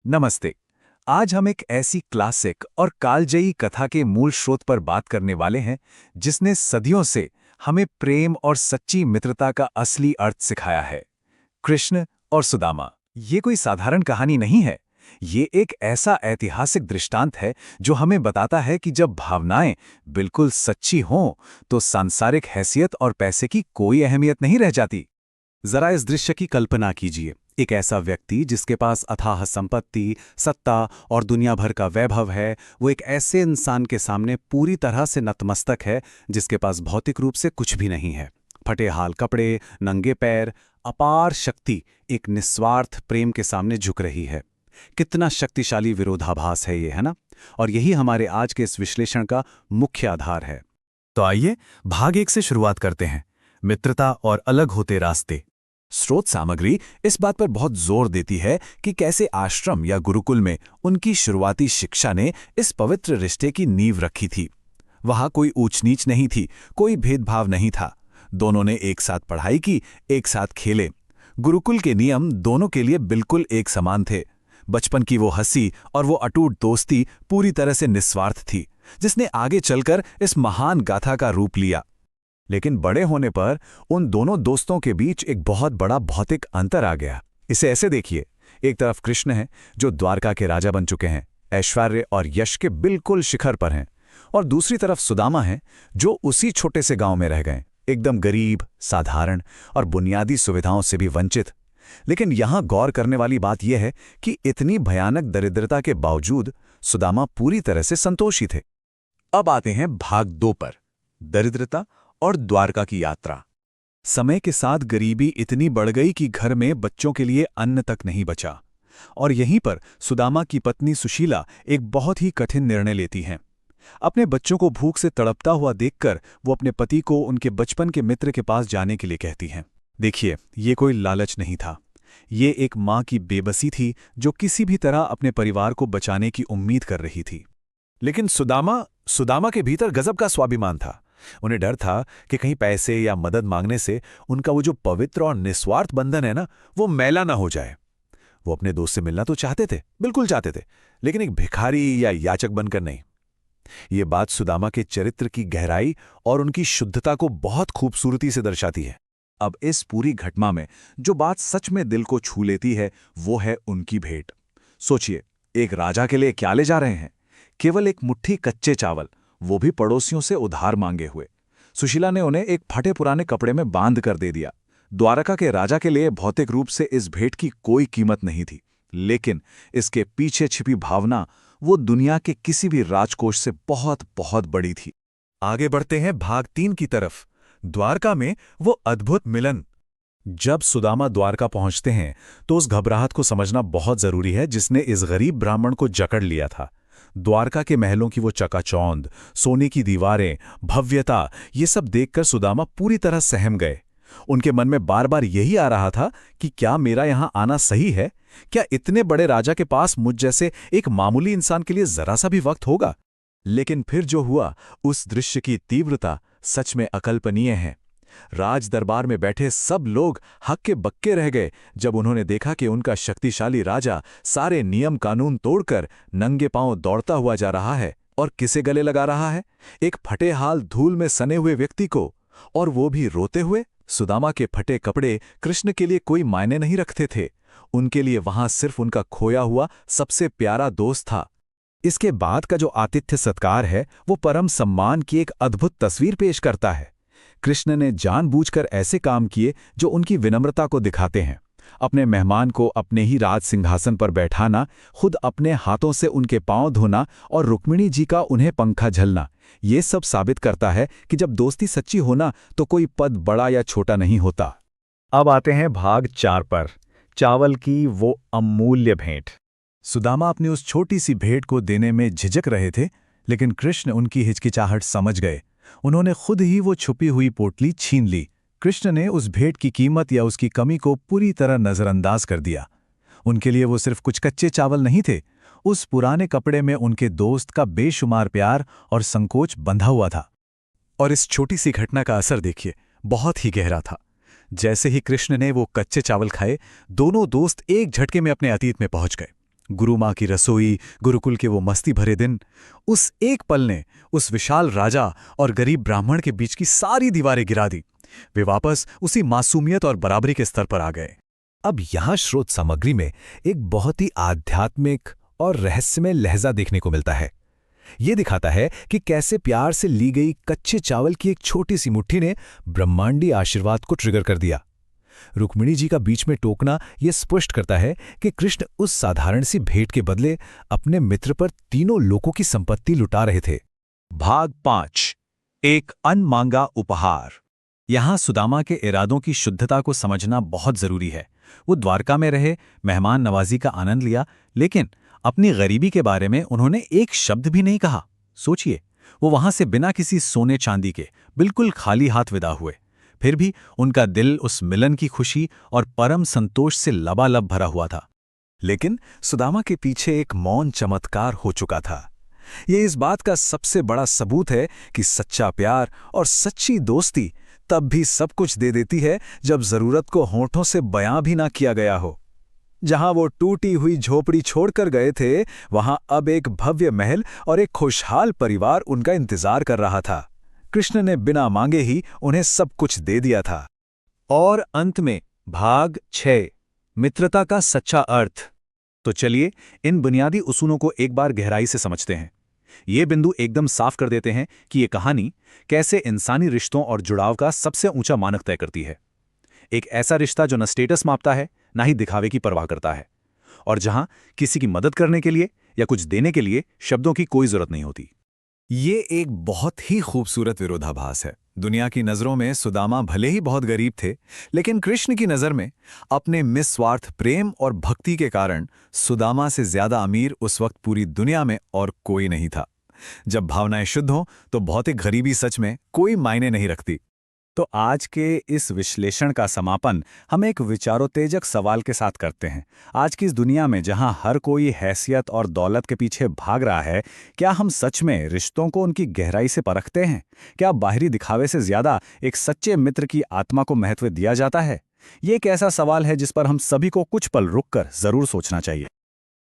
नमस्ते। आज हम एक ऐसी क्लासिक और कालजयी कथा के मूल स्रोत पर बात करने वाले हैं जिसने सदियों से हमें प्रेम और सच्ची मित्रता का असली अर्थ सिखाया है। कृष्ण और सुदामा। ये कोई साधारण कहानी नहीं है। ये एक ऐसा ऐतिहासिक दृष्टांत है जो हमें बताता है कि जब भावनाएं बिल्कुल सच्ची हों तो सांसारिक हैसियत और पैसे की कोई अहमियत नहीं रह जाती। जरा इस दृश्य की कल्पना कीजिए। एक ऐसा व्यक्ति जिसके पास अथाह संपत्ति, सत्ता और दुनिया भर का वैभव है, वो एक ऐसे इंसान के सामने पूरी तरह से नतमस्तक है जिसके पास भौतिक रूप से कुछ भी नहीं है। फटे हाल कपड़े, नंगे पैर, अपार शक्ति एक निस्वार्थ प्रेम के सामने झुक रही है। कितना शक्तिशाली विरोधाभास है ये, है ना? और यही हमारे आज के इस विश्लेषण का मुख्य आधार है। तो आइए भाग 1 से शुरुआत करते हैं। मित्रता और अलग होते रास्ते। स्रोत सामग्री इस बात पर बहुत जोर देती है कि कैसे आश्रम या गुरुकुल में उनकी शुरुआती शिक्षा ने इस पवित्र रिश्ते की नींव रखी थी। वहां कोई ऊंच नीच नहीं थी, कोई भेदभाव नहीं था। दोनों ने एक साथ पढ़ाई की, एक साथ खेले। गुरुकुल के नियम दोनों के लिए बिल्कुल एक समान थे। बचपन की वो हंसी और वो अटूट दोस्ती पूरी तरह से निस्वार्थ थी, जिसने आगे चलकर इस महान गाथा का रूप लिया। लेकिन बड़े होने पर उन दोनों दोस्तों के बीच एक बहुत बड़ा भौतिक अंतर आ गया। इसे ऐसे देखिए, एक तरफ कृष्ण है जो द्वारका के राजा बन चुके हैं, ऐश्वर्य और यश के बिल्कुल शिखर पर हैं, और दूसरी तरफ सुदामा है जो उसी छोटे से गांव में रह गए, एकदम गरीब, साधारण और बुनियादी सुविधाओं से भी वंचित। लेकिन यहां गौर करने वाली बात यह है कि इतनी भयानक दरिद्रता के बावजूद सुदामा पूरी तरह से संतोषी थे। अब आते हैं भाग 2 पर, दरिद्रता और द्वारका की यात्रा। समय के साथ गरीबी इतनी बढ़ गई कि घर में बच्चों के लिए अन्न तक नहीं बचा, और यहीं पर सुदामा की पत्नी सुशीला एक बहुत ही कठिन निर्णय लेती हैं। अपने बच्चों को भूख से तड़पता हुआ देखकर वो अपने पति को उनके बचपन के मित्र के पास जाने के लिए कहती हैं। देखिए, ये कोई लालच नहीं था, ये एक माँ की बेबसी थी जो किसी भी तरह अपने परिवार को बचाने की उम्मीद कर रही थी। लेकिन सुदामा के भीतर गजब का स्वाभिमान था। उन्हें डर था कि कहीं पैसे या मदद मांगने से उनका वो जो पवित्र और निस्वार्थ बंधन है ना, वो मैला ना हो जाए। वो अपने दोस्त से मिलना तो चाहते थे, बिल्कुल चाहते थे, लेकिन एक भिखारी या याचक बनकर नहीं। ये बात सुदामा के चरित्र की गहराई और उनकी शुद्धता को बहुत खूबसूरती से दर्शाती है। अब इस पूरी घटना में जो बात सच में दिल को छू लेती है वो है उनकी भेंट। सोचिए, एक राजा के लिए क्या ले जा रहे हैं? केवल एक मुट्ठी कच्चे चावल, वो भी पड़ोसियों से उधार मांगे हुए। सुशीला ने उन्हें एक फटे पुराने कपड़े में बांध कर दे दिया। द्वारका के राजा के लिए भौतिक रूप से इस भेंट की कोई कीमत नहीं थी, लेकिन इसके पीछे छिपी भावना वो दुनिया के किसी भी राजकोष से बहुत बहुत बड़ी थी। आगे बढ़ते हैं भाग 3 की तरफ, द्वारका में वो अद्भुत मिलन। जब सुदामा द्वारका पहुंचते हैं तो उस घबराहट को समझना बहुत जरूरी है जिसने इस गरीब ब्राह्मण को जकड़ लिया था। द्वारका के महलों की वो चकाचौंध, सोने की दीवारें, भव्यता, ये सब देखकर सुदामा पूरी तरह सहम गए। उनके मन में बार बार यही आ रहा था कि क्या मेरा यहां आना सही है? क्या इतने बड़े राजा के पास मुझ जैसे एक मामूली इंसान के लिए जरा सा भी वक्त होगा? लेकिन फिर जो हुआ, उस दृश्य की तीव्रता सच में अकल्पनीय है। राज दरबार में बैठे सब लोग हक्के बक्के रह गए जब उन्होंने देखा कि उनका शक्तिशाली राजा सारे नियम कानून तोड़कर नंगे पांव दौड़ता हुआ जा रहा है। और किसे गले लगा रहा है? एक फटे हाल धूल में सने हुए व्यक्ति को, और वो भी रोते हुए। सुदामा के फटे कपड़े कृष्ण के लिए कोई मायने नहीं रखते थे। उनके लिए वहां सिर्फ उनका खोया हुआ सबसे प्यारा दोस्त था। इसके बाद का जो आतिथ्य सत्कार है वो परम सम्मान की एक अद्भुत तस्वीर पेश करता है। कृष्ण ने जानबूझकर ऐसे काम किए जो उनकी विनम्रता को दिखाते हैं। अपने मेहमान को अपने ही राज सिंहासन पर बैठाना, खुद अपने हाथों से उनके पांव धोना और रुक्मिणी जी का उन्हें पंखा झलना, ये सब साबित करता है कि जब दोस्ती सच्ची होना तो कोई पद बड़ा या छोटा नहीं होता। अब आते हैं भाग 4 पर, चावल की वो अमूल्य भेंट। सुदामा अपनी उस छोटी सी भेंट को देने में झिझक रहे थे, लेकिन कृष्ण उनकी हिचकिचाहट समझ गए। उन्होंने खुद ही वो छुपी हुई पोटली छीन ली। कृष्ण ने उस भेंट की कीमत या उसकी कमी को पूरी तरह नजरअंदाज कर दिया। उनके लिए वो सिर्फ कुछ कच्चे चावल नहीं थे, उस पुराने कपड़े में उनके दोस्त का बेशुमार प्यार और संकोच बंधा हुआ था। और इस छोटी सी घटना का असर देखिए, बहुत ही गहरा था। जैसे ही कृष्ण ने वो कच्चे चावल खाए, दोनों दोस्त एक झटके में अपने अतीत में पहुंच गए। गुरु माँ की रसोई, गुरुकुल के वो मस्ती भरे दिन। उस एक पल ने उस विशाल राजा और गरीब ब्राह्मण के बीच की सारी दीवारें गिरा दी। वे वापस उसी मासूमियत और बराबरी के स्तर पर आ गए। अब यहाँ स्रोत सामग्री में एक बहुत ही आध्यात्मिक और रहस्यमय लहजा देखने को मिलता है। ये दिखाता है कि कैसे प्यार से ली गई कच्चे चावल की एक छोटी सी मुट्ठी ने ब्रह्मांडी आशीर्वाद को ट्रिगर कर दिया। रुक्मिणी जी का बीच में टोकना यह स्पष्ट करता है कि कृष्ण उस साधारण सी भेंट के बदले अपने मित्र पर तीनों लोकों की संपत्ति लुटा रहे थे। भाग 5, एक अनमांगा उपहार। यहां सुदामा के इरादों की शुद्धता को समझना बहुत जरूरी है। वो द्वारका में रहे, मेहमान नवाजी का आनंद लिया, लेकिन अपनी गरीबी के बारे में उन्होंने एक शब्द भी नहीं कहा। सोचिए, वो वहां से बिना किसी सोने चांदी के बिल्कुल खाली हाथ विदा हुए। फिर भी उनका दिल उस मिलन की खुशी और परम संतोष से लबालब भरा हुआ था। लेकिन सुदामा के पीछे एक मौन चमत्कार हो चुका था। ये इस बात का सबसे बड़ा सबूत है कि सच्चा प्यार और सच्ची दोस्ती तब भी सब कुछ दे देती है जब जरूरत को होठों से बयां भी ना किया गया हो। जहां वो टूटी हुई झोपड़ी छोड़कर गए थे, वहां अब एक भव्य महल और एक खुशहाल परिवार उनका इंतजार कर रहा था। कृष्ण ने बिना मांगे ही उन्हें सब कुछ दे दिया था। और अंत में भाग 6, मित्रता का सच्चा अर्थ। तो चलिए इन बुनियादी उसूलों को एक बार गहराई से समझते हैं। ये बिंदु एकदम साफ कर देते हैं कि ये कहानी कैसे इंसानी रिश्तों और जुड़ाव का सबसे ऊंचा मानक तय करती है। एक ऐसा रिश्ता जो न स्टेटस मापता है, ना ही दिखावे की परवाह करता है, और जहां किसी की मदद करने के लिए या कुछ देने के लिए शब्दों की कोई जरूरत नहीं होती। ये एक बहुत ही खूबसूरत विरोधाभास है। दुनिया की नज़रों में सुदामा भले ही बहुत गरीब थे, लेकिन कृष्ण की नज़र में अपने निस्वार्थ प्रेम और भक्ति के कारण सुदामा से ज्यादा अमीर उस वक्त पूरी दुनिया में और कोई नहीं था। जब भावनाएं शुद्ध हों तो भौतिक गरीबी सच में कोई मायने नहीं रखती। तो आज के इस विश्लेषण का समापन हम एक विचारोत्तेजक सवाल के साथ करते हैं। आज की इस दुनिया में जहां हर कोई हैसियत और दौलत के पीछे भाग रहा है, क्या हम सच में रिश्तों को उनकी गहराई से परखते हैं? क्या बाहरी दिखावे से ज्यादा एक सच्चे मित्र की आत्मा को महत्व दिया जाता है? ये एक ऐसा सवाल है जिस पर हम सभी को कुछ पल रुककर जरूर सोचना चाहिए।